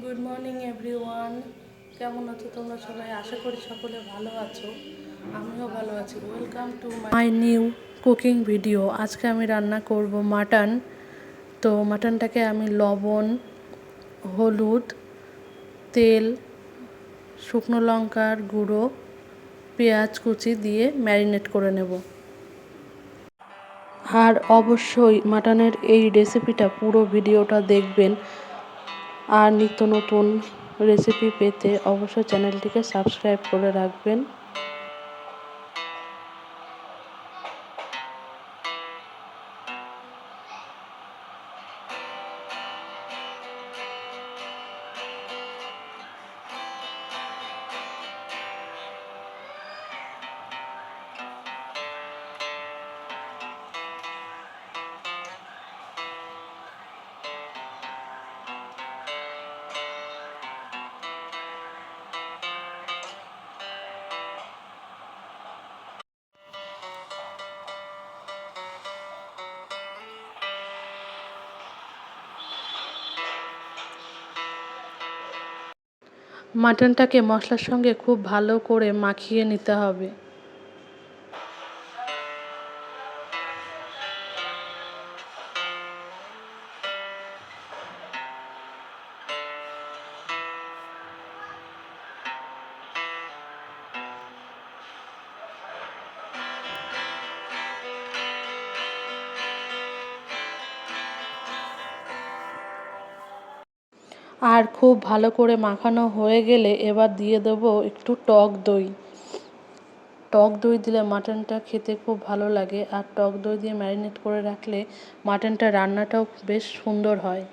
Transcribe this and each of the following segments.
Good morning everyone. কেমন আছো তোমরা সবাই? আশা করি সকলে ভালো আছো, আমিও ভালো আছি। Welcome to my new cooking video. আজকে আমি রান্না করব মাটন। তো মাটনটাকে আমি লবণ, হলুদ, তেল, শুকনো লঙ্কার গুঁড়ো, পেঁয়াজ কুচি দিয়ে ম্যারিনেট করে নেব। আর অবশ্যই মাটনের এই রেসিপিটা পুরো ভিডিওটা দেখবেন। আর নিত্য নতুন রেসিপি পেতে অবশ্যই চ্যানেলটিকে সাবস্ক্রাইব করে রাখবেন। মাটনটাকে মশলার সঙ্গে খুব ভালো করে মাখিয়ে নিতে হবে। আর খুব ভালো করে মাখানো হয়ে গেলে এবার দিয়ে দেবো একটু টক দই। টক দই দিলে মাটনটা খেতে খুব ভালো লাগে, আর টক দই দিয়ে ম্যারিনেট করে রাখলে মাটনটা রান্নাটাও বেশ সুন্দর হয়।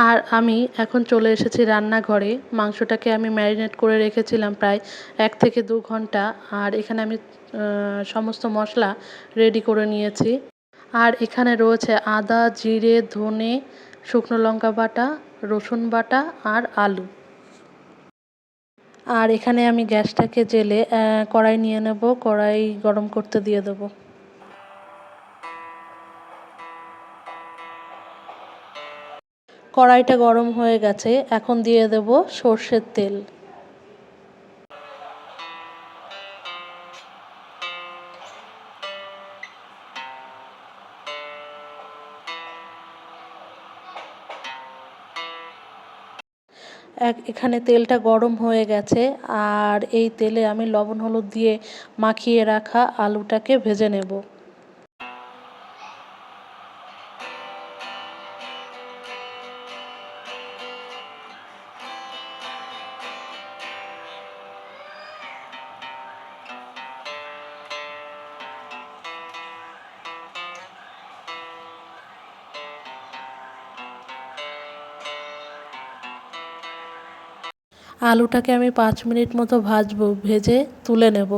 আর আমি এখন চলে এসেছি রান্নাঘরে। মাংসটাকে আমি ম্যারিনেট করে রেখেছিলাম প্রায় 1 থেকে 2 ঘন্টা। আর এখানে আমি সমস্ত মশলা রেডি করে নিয়েছি। আর এখানে রয়েছে আদা, জিরে, ধনে, শুকনো লঙ্কা বাটা, রসুন বাটা আর আলু। আর এখানে আমি গ্যাসটাকে জ্বেলে কড়াই নিয়ে নেব। কড়াই গরম করতে দিয়ে দেবো। কড়াইটা গরম হয়ে গেছে, এখন দিয়ে দেব সর্ষের তেল। এখানে তেলটা গরম হয়ে গেছে, আর এই তেলে আমি লবণ হলুদ দিয়ে মাখিয়ে রাখা আলুটাকে ভেজে নেব। আলুটাকে আমি 5 মিনিট মতো ভাজবো, ভেজে তুলে নেব।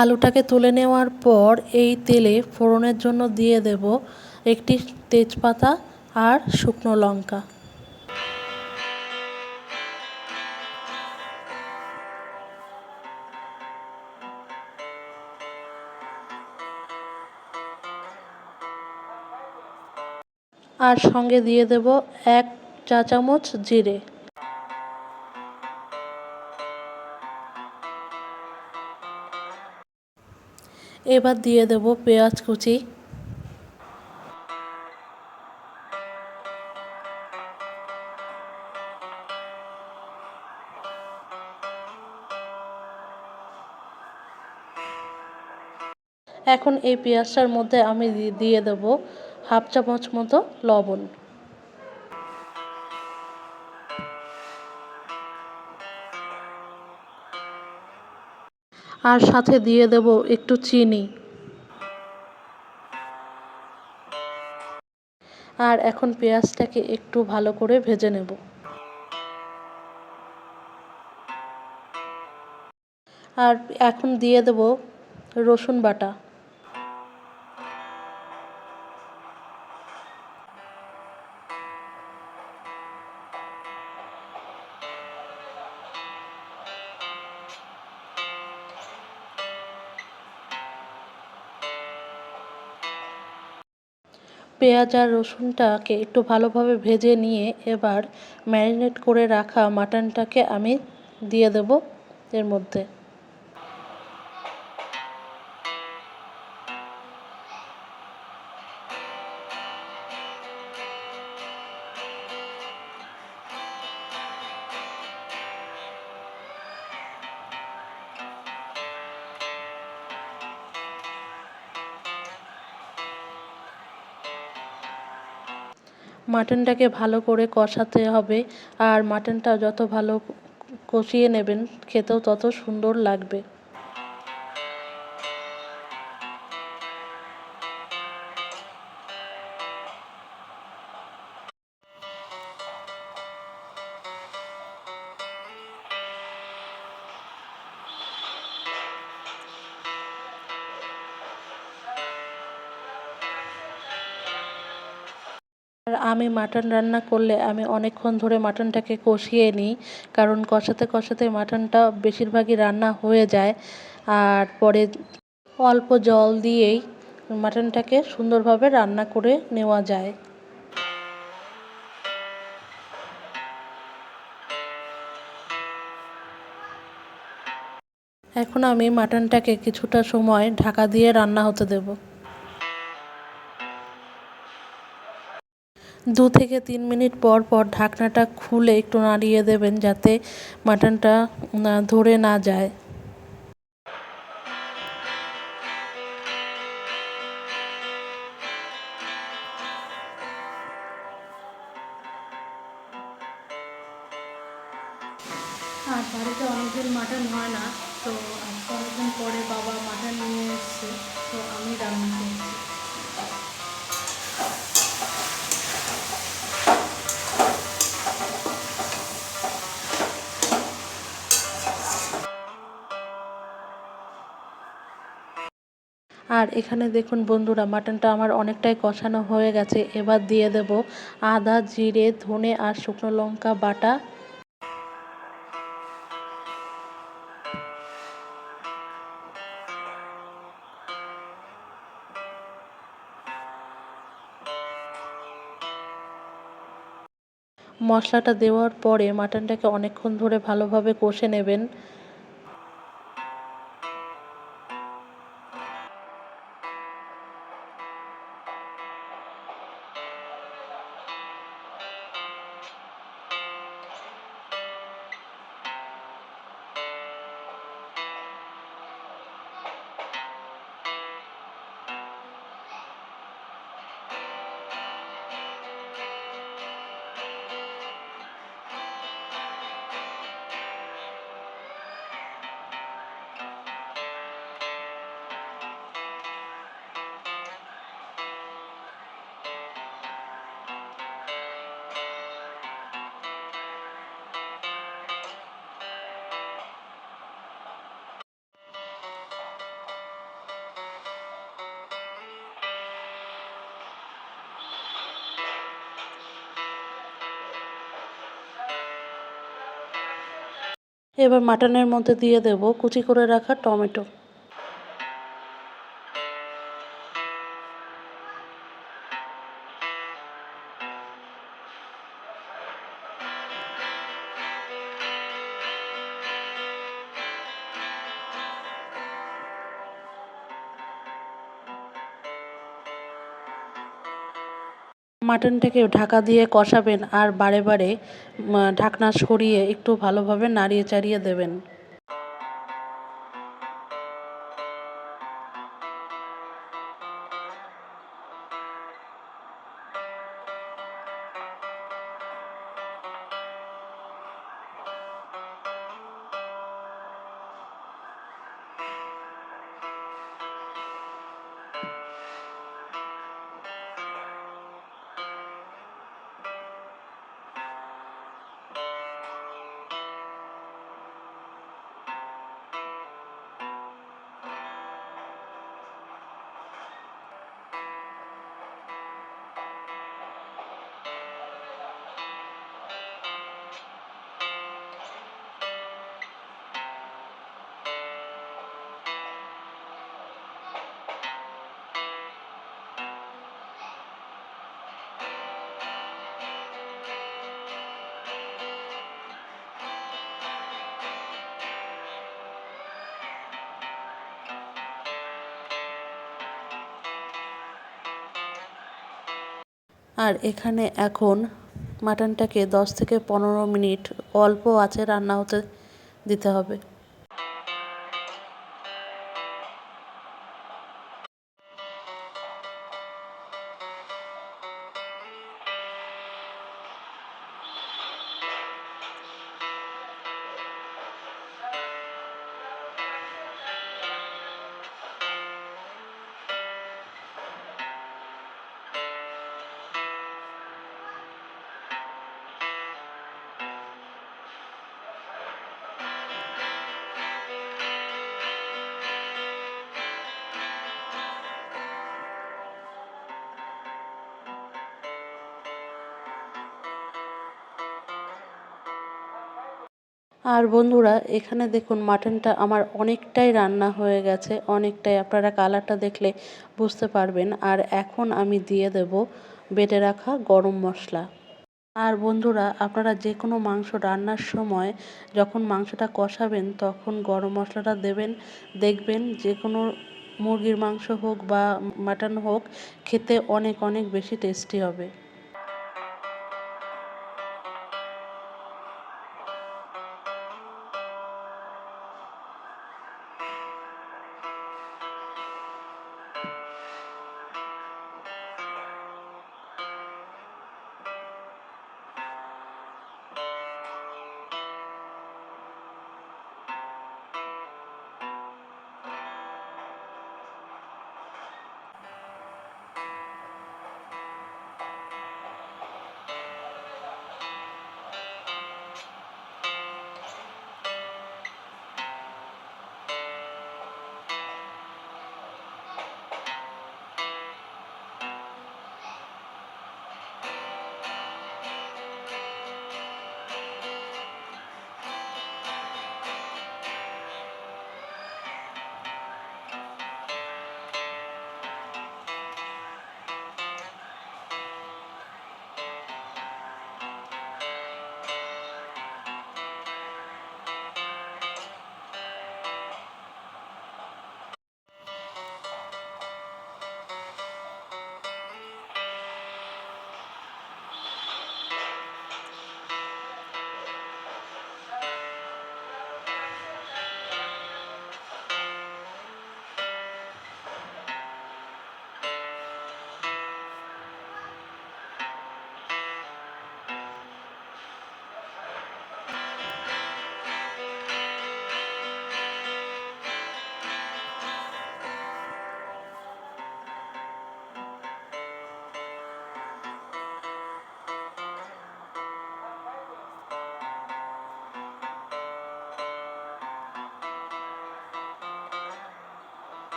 আলুটাকে তুলে নেওয়ার পর এই তেলে ফোড়নের জন্য দিয়ে দেব একটি তেজপাতা আর শুকনো লঙ্কা। আর সঙ্গে দিয়ে দেব 1 চা চামচ জিরে। এবার দিয়ে দেব পেঁয়াজ কুচি। এখন এই পেঁয়াজটার মধ্যে আমি দিয়ে দেব হাফ চামচ মতো লবণ, আর সাথে দিয়ে দেব একটু চিনি। আর এখন পেঁয়াজটাকে একটু ভালো করে ভেজে নেব। আর এখন দিয়ে দেব রসুন বাটা। পেঁয়াজ আর রসুনটাকে একটু ভালোভাবে ভেজে নিয়ে এবার ম্যারিনেট করে রাখা মাটনটাকে আমি দিয়ে দেব এর মধ্যে। মাটনটাকে ভালো করে কষাতে হবে, আর মাটনটা যত ভালো কষিয়ে নেবেন খেতেও তত সুন্দর লাগবে। আর আমি মাটন রান্না করলে আমি অনেকক্ষণ ধরে মাটনটাকে কষিয়ে নিই, কারণ কষাতে কষাতে মাটনটা বেশিরভাগই রান্না হয়ে যায়। আর পরে অল্প জল দিয়েই মাটনটাকে সুন্দরভাবে রান্না করে নেওয়া যায়। এখন আমি মাটনটাকে কিছুটা সময় ঢাকা দিয়ে রান্না হতে দেব। 2 থেকে 3 মিনিট পর পর ঢাকনাটা খুলে একটু নাড়িয়ে দেবেন, যাতে মাটনটা ধরে না যায়। আর বাড়িতে অনেকদিন মাটন হয় না, তো আজকে অনেকদিন পরে বাবা মাটন নিয়ে এসেছে, তো আমি রান্না করছি। আর এখানে দেখুন বন্ধুরা, মাটনটা আমার অনেকটাই কষানো হয়ে গেছে। এবার দিয়ে দেব আদা, জিরে, ধনে আর শুকনো লঙ্কা বাটা। মশলাটা দেওয়ার পরে মাটনটাকে অনেকক্ষণ ধরে ভালোভাবে কষে নেবেন। এবার মাটনের মধ্যে দিয়ে দেব কুচি করে রাখা টমেটো। মাটনটাকে ঢাকা দিয়ে কষাবেন আর বারে বারে ঢাকনা সরিয়ে একটু ভালোভাবে নাড়িয়ে চাড়িয়ে দেবেন। আর এখানে এখন মাটনটাকে 10 থেকে 15 মিনিট অল্প আঁচে রান্না হতে দিতে হবে। আর বন্ধুরা এখানে দেখুন মাটনটা আমার অনেকটাই রান্না হয়ে গেছে, অনেকটাই, আপনারা কালারটা দেখলে বুঝতে পারবেন। আর এখন আমি দিয়ে দেব বেটে রাখা গরম মশলা। আর বন্ধুরা আপনারা যে কোনো মাংস রান্নার সময় যখন মাংসটা কষাবেন তখন গরম মশলাটা দেবেন, দেখবেন যে কোনো মুরগির মাংস হোক বা মাটন হোক খেতে অনেক অনেক বেশি টেস্টি হবে।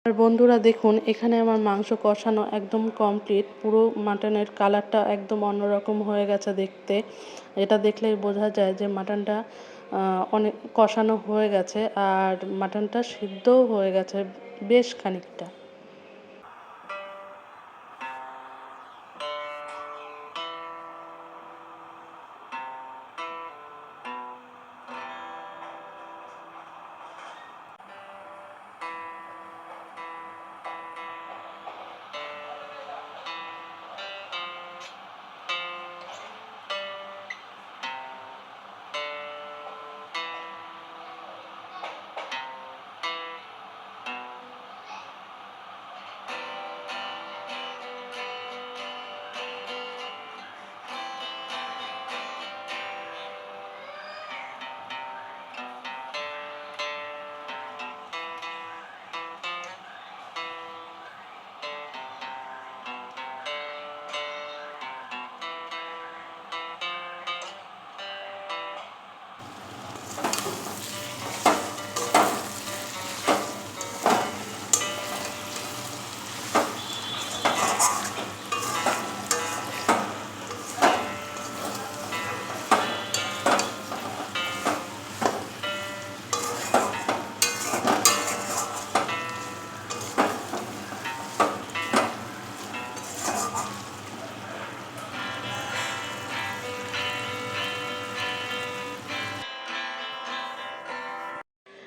আর বন্ধুরা দেখুন এখানে আমার মাংস কষানো একদম কমপ্লিট, পুরো মাটনের কালারটা একদম অন্যরকম হয়ে গেছে দেখতে। এটা দেখলেই বোঝা যায় যে মাটনটা অনেক কষানো হয়ে গেছে আর মাটনটা সিদ্ধও হয়ে গেছে বেশ খানিকটা।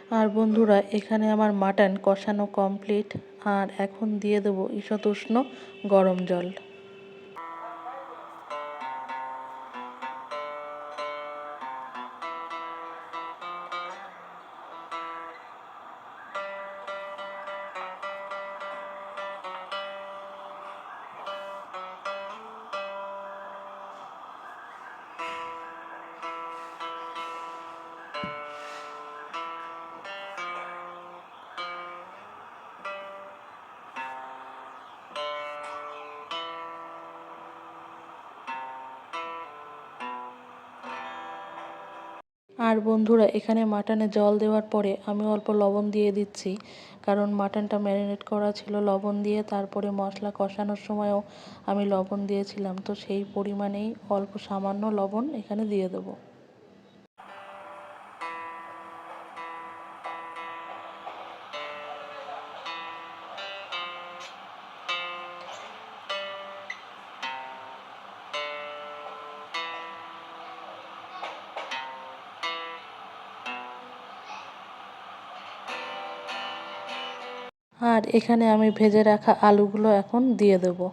আর বন্ধুরা, এখানে আমার মাটন কষানো কমপ্লিট। আর এখন দিয়ে দেবো ঈষৎ উষ্ণ গরম জল। আর বন্ধুরা, এখানে মাটনে জল দেওয়ার পরে আমি অল্প লবণ দিয়ে দিচ্ছি, কারণ মাটনটা ম্যারিনেট করা ছিল লবণ দিয়ে। তারপরে মশলা কষানোর সময়ও আমি লবণ দিয়েছিলাম, তো সেই পরিমাণেই অল্প সামান্য লবণ এখানে দিয়ে দেবো। আর এখানে আমি ভেজে রাখা আলুগুলো এখন দিয়ে দেবো।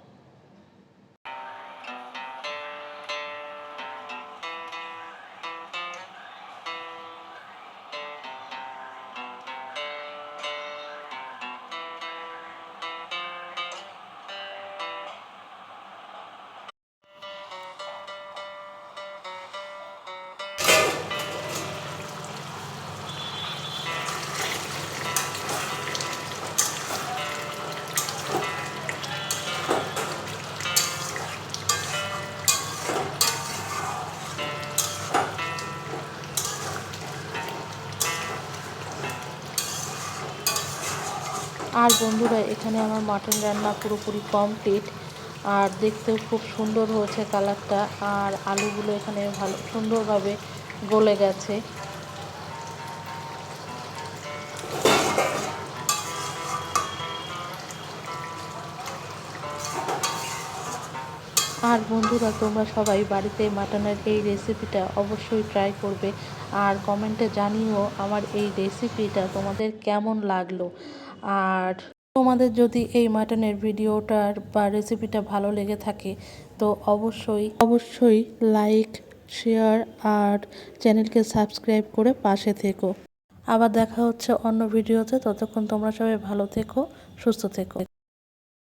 আর বন্ধুরা, এখানে আমার মাটন রান্না পুরোপুরি কমপ্লিট। আর দেখতেও খুব সুন্দর হয়েছে কালারটা। আর আলুগুলো এখানে ভালো সুন্দরভাবে গলে গেছে। আর বন্ধুরা, তোমরা সবাই বাড়িতে মাটনের এই রেসিপিটা অবশ্যই ট্রাই করবে। আর কমেন্টে জানিও আমার এই রেসিপিটা তোমাদের কেমন লাগলো। আর তোমাদের যদি এই মাটনের ভিডিওটার বা রেসিপিটা ভালো লেগে থাকে, তো অবশ্যই লাইক, শেয়ার আর চ্যানেলকে সাবস্ক্রাইব করে পাশে থেকো। আবার দেখা হচ্ছে অন্য ভিডিওতে। ততক্ষণ তোমরা সবাই ভালো থেকো, সুস্থ থেকো।